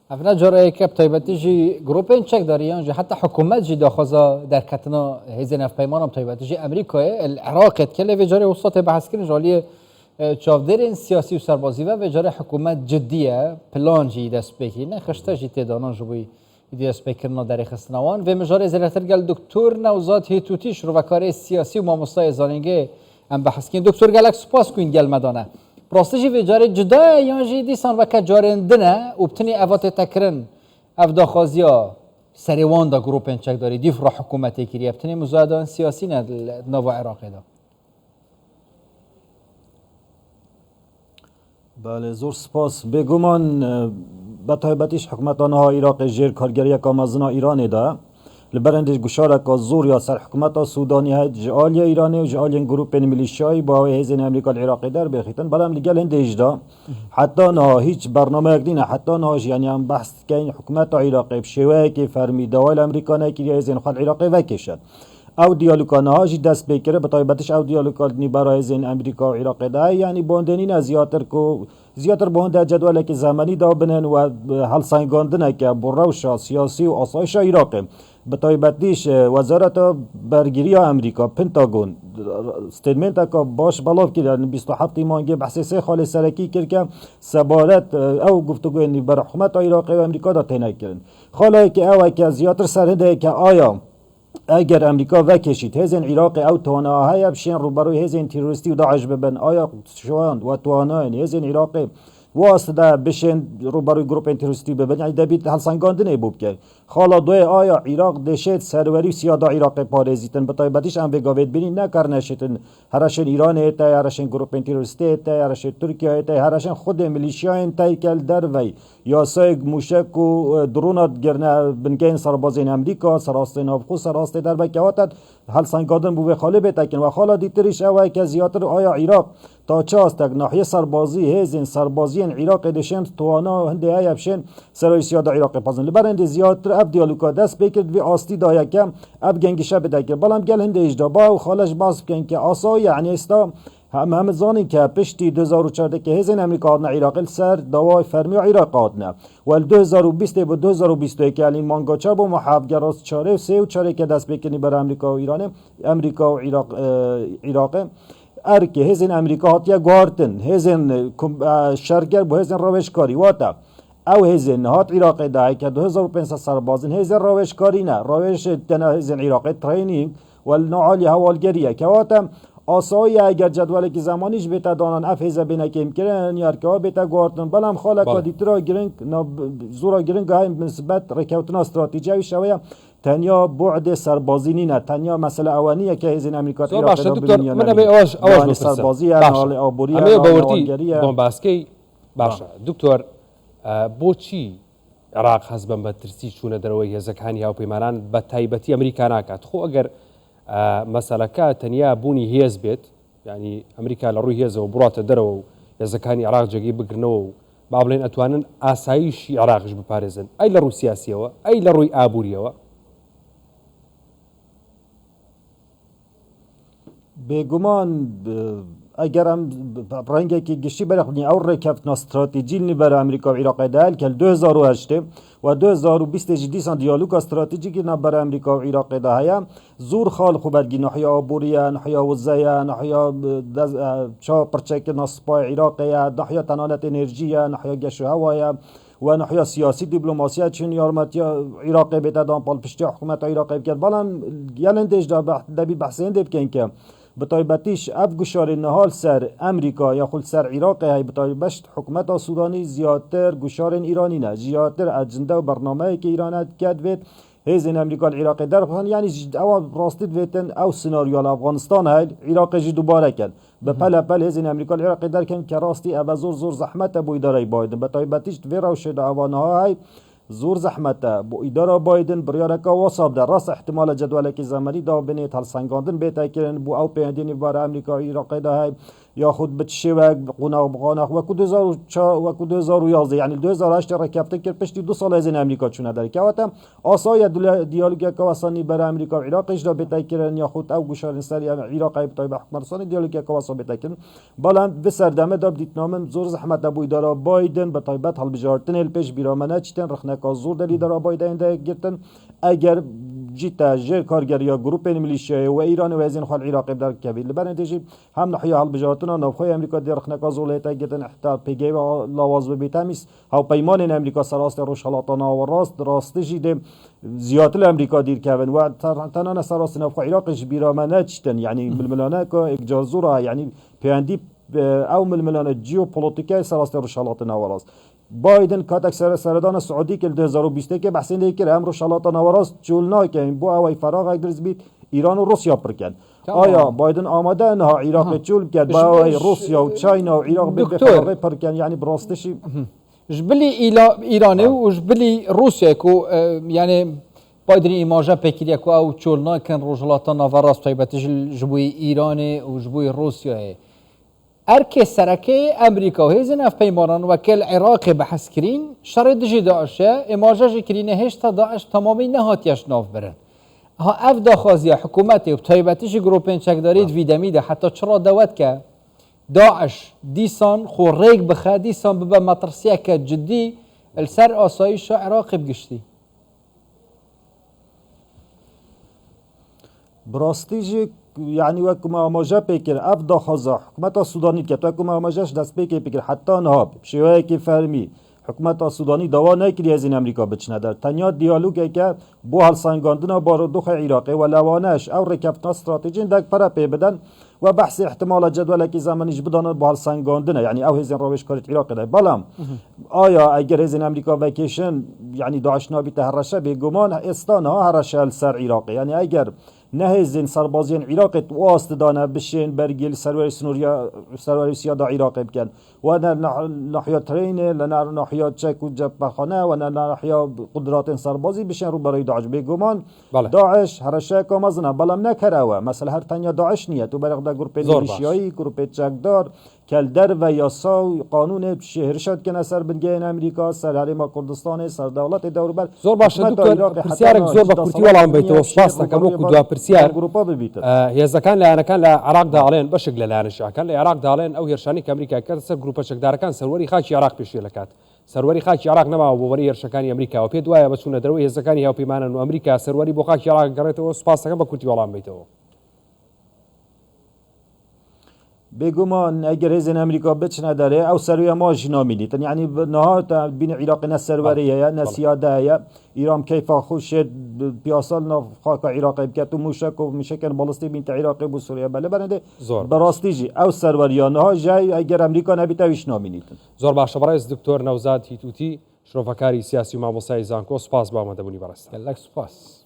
افنا جرای که تایبتی جی گروپین چک داریان جی حتی حکومت جی داخوزا در کتنا هزین اف پیمانم تایبتی جی امریکای العراق کله و جاری وسط بحث کردن جالی چافدرین سیاسی و سربازی و جاری حکومت جدیه پلان جی دست بکی نه خشته جی تدانان جوی دست بکرنا در خستنوان و مجاری زلتر گل دکتر نوزاد هیتوتیش رو وکاره سیاسی و ماموستای زانینگه ام بحث کردن دکتر گلک سپاس کوین گل مدانه راستجی و جاری جدا یا جی دیسان وکا جارندنه و بتنی اوات تکرن اف داخوازیا سریوان دا گروپین چک داری دیف را حکومتی کریه بتنی مزادان سیاسی نه نو عراقی دا. بله زور سپاس بگومان به تایبەتیش حکومتانها عراق جیر کارگری کامازنا ایران دا لبرندش گشاره که زور یا سر حکومت سودانی های جعالی ایرانی و جعالی گروپ میلیشیایی با هزین امریکا العراقی در بخیتن بلام لگل هندش دا حتی نه هیچ برنامه اقدینه حتی نهاش یعنی هم بحث که این حکومت عراقی بشوه که فرمی دوال امریکا نکیری هزین خال عراقی وکشد او دیالوگانه هاش دست بکره به طایبتش او دیالوگانی برای زین امریکا و عراق ده یعنی باندنین زیاتر بانده جدوله که زمانی دا بنن و حل سنگاندنه که بروش سیاسی و آسایش عراق به طایبتیش وزارت برگیری امریکا پنتاگون استیتمنت که باش بلاف کرد 27 مانگه بحث سه خال سرکی کرد که سبارت او گفتگو یعنی بر حکومت عراق و امریکا دا تینه کردن خاله که او که زیاتر سرنده که آیا اگر امریکا وکشید هزین عراق او تواناهای بشین روبروی هزین تروریستی و داعش ببن آیا شوان و توانای هزین عراق واسطه بشین روبروی گروپ تروریستی ببن یعنی دبیت هلسنگاندنه بود که خالا دوی آیا عراق دشت سروری سیادا عراق پارزیتن بطایبتیش هم بگاوید بینی نکرنشتن هرشن ایران ایتا هرشن گروپ تروریستی ایتا هرشن ترکیه ایتا هرشن خود میلیشیاین تایکل دروی یا سایگ موشک و درونات گرنه بنگین سربازین امریکا سراست نافخو سراست در بکواتت هلسنگاندن بو خاله بتکن و خالا دیتریش اوه که زیاتر آیا عراق تا چاست تک ناحیه سربازی هزین سربازیان عراق دشن توانا هنده های افشن سرای سیاد عراق پازن لبرند زیادتر اب دیالوگا دست بکرد و آستی دا یکم اب گنگشه بده بلام گل هنده اجدا با و خالش باز بکن که آسا یعنی استا هم زانی که پشتی 2014 که هزین امریکا آدنا عراق سر دوای فرمی عراق آدنا و 2020 و 2021 یعنی مانگاچار با محافظ چاره و سه و چاره که دست بکنی بر امریکا و ایران امریکا و عراق ارکه هزین امریکا هاتیا گارتن هزین شرگر با هزین روشکاری واتا او هزین هات عراق دای که 2500 سربازن هزین روشکاری نه روش تنا هزین عراق ترینینگ و نوعالی حوالگریه که واتا آسایی اگر جدول که زمانیش بیتا دانان افیزه بینه که امکرن یارکه بیتا گارتن بلام خاله که دیترا گرنگ زورا گرنگ های نسبت رکوتنا استراتیجی شویه تنیا بعد سربازی نه تنیا مسئله اوانیه که هزین امریکا تو باشه دکتر من به آواز سربازی حال آبوری باورتی بومباسکی باشه دکتر بوچی عراق حزب مترسی چونه دروی هزکانی ها پیمانان به تایبەتی امریکا نکات خو اگر مسئله که تنیا بونی هیز بیت یعنی امریکا لروی هیز و برات درو هزکانی عراق جگی بگرنو بابلین اتوانن آسایش عراقش بپارزن ای لروی سیاسی و ای لروی آبوری و بگمان اگر هم رنگی که گشتی برخونی او رکفت استراتژی نبر امریکا و عراق دال که 2008 و 2020 جدیسان دیالوگ استراتژیکی نبر امریکا و عراق دهایا زور خال خوبرگی نحیا آبوریا نحیا وزایا نحیا چا پرچک نصبای عراقیا نحیا تنانت انرژیا نحیا گشت هوایا و نحیا سیاسی دیپلماسی چون یارمتی عراق بتدان پال پشت حکومت عراق بکرد بالام گلندش دبی بحثین دب کن که بطایبتیش اف گشار نهال سر امریکا یا خود سر عراق های بطایبشت حکومت سودانی زیادتر گشار ایرانی نه زیادتر اجنده و برنامه که ایران کرد وید هزین امریکا العراق در بخوان یعنی او راستید ویتن او سناریو افغانستان های عراق جی دوباره کرد به پل هزین امریکا العراق در کن که راستی او زور زحمت بو اداره بایدن بطایبتیش وی روشد اوانه های زور زحمته با اداره بایدن بریارکا واساب در راست احتمال جدول که زمانی دا بنیت هل سنگاندن بیتا کرن بو او پیندین بار امریکا عراق دا های یا خود بتشوک قناق بقاناق و کو 2004 و کو 2011 یعنی 2008 رکبته کرد پشتی 2 سال از این امریکا چونه داره که وقتا آسای دیالوگ که واسانی بر امریکا و عراقش را بتکرن یا خود او گوشار سری عراق ای بتای حکومت رسانی دیالوگ که واسا بتکرن بالا بسردمه داب دیتنامن زور زحمت ابوی داره بایدن به تایبت حال بجارتن الپش بیرامنه چتن رخنک زور دلی داره بایدن ده گرتن اگر جیتا جر کارگری یا گروپ میلیشیا و ایران و از این خال عراق در کبیر لبنان هم نحیا حال بجارتنا نوخوی امریکا در رخنک زور لیتا گرتن احتار پیگی و لواز ببیتامیس ها پیمان امریکا سراست روش حالاتنا و راست جیده زیادت امریکا دیر کردن و تنها سراست نوخو عراقش بیرامنه چتن یعنی بالملانه که اجازورا یعنی پیاندی او ململانه جیوپولیتیکای سراست روش حالاتنا و راست بایدن کاتک سردان سعودی که 2020 که بحثی دیگر هم روش حالاتنا و راست جولنا که بو اوی فراغ اگرز بیت ایران و روسیا پرکن آیا بایدن آماده انها عراق جول کرد با روسیا و چاینا و عراق بفراغ پرکن یعنی براستشی جبلی ایرانه و جبلی روسیا کو یعنی باید ایماجه پیکریه کو او چولنا کن روجلاتا نواراس طیبتش جبوی ایرانه و جبوی روسیاه ارکه سرکه امریکا و هیزن اف پیمانان وکل عراق بحث کرین شرط جی داعشه ایماجه جی کرینه هشتا داعش تمامی نهاتیش ناف برن ها اف داخوازی حکومتی و طیبتش گروپین چکدارید ویدمیده حتی چرا دوت که داعش دیسان خو ریگ بخه دیسان ببا مطرسیه که جدی السر آسایش عراق بگشتی براستیجی یعنی وکم آماجه پیکر افدا خزا حکومت سودانی که تو وکم آماجهش دست پیکر حتی نهاب شیوه که فرمی حکومت سودانی دوا نکردی از این امریکا بچنه در تنیا دیالوگی که بو حال سنگاندن بارودوخ عراقی و لوانش او رکبتنا استراتژی دک پر پی بدن و بحث احتمال جدول که زمانیش بدانه بو حال سنگاندن یعنی او هزین روش کارت عراق ده بالام آیا اگر هزین امریکا وکیشن یعنی داعش نابی تهرشه بگمان استان ها هرشه سر عراقی یعنی اگر نهزین سربازین عراق واسط دانه بشین برگیل سرور سنوریا سرور روسیا دا عراق بکن و ناحیه ترین لنا ناحیه چک و جبهخانه و ناحیه قدرات سربازی بشین رو برای داعش بگمان داعش هرشه کامزنه بلام نکره مثلا هر تنیا داعش نیه تو برق دا گروپ میلیشیایی گروپ چکدار کلدر و یاسا قانون شهر شد که نصر بنگین امریکا سر حریم کردستان سر دولت دور بر زور باشه دکتور پرسیارک زور با کورتی ولا بیت وسپاس تکمو کدوا پرسیار هي كان لا انا كان لا عراق دالين بشق لا انا كان لا عراق دالين او هرشاني امريكا كسر جروب شق دار كان سروري خاچ عراق بشي لكات سروري خاچ عراق نما ووري هرشكاني امريكا و بيدوايا بسونه دروي هزكاني او بيمانا انه امريكا سروري بو خاچ عراق قريته وسپاس تکم با کورتی ولا بیتو بگمان اگر هزین امریکا بچنه داره او سروی ما جنامینی تن یعنی نهایت بین عراق نسروریه نسیاده یا ایران کیفا خوشد پیاسال نخاک عراق بکت و موشک و مشکل بالستی بین عراق بو سوریه بله برنده براستیجی او سروریانه ها جای اگر امریکا نبیتویش نامینی تن زور باشه برای دکتور نوزاد هیتوتی شرفکاری سیاسی و مامۆستای زانکۆ سپاس با ئامادەبوونی بەڕێستە گەلەک سوپاس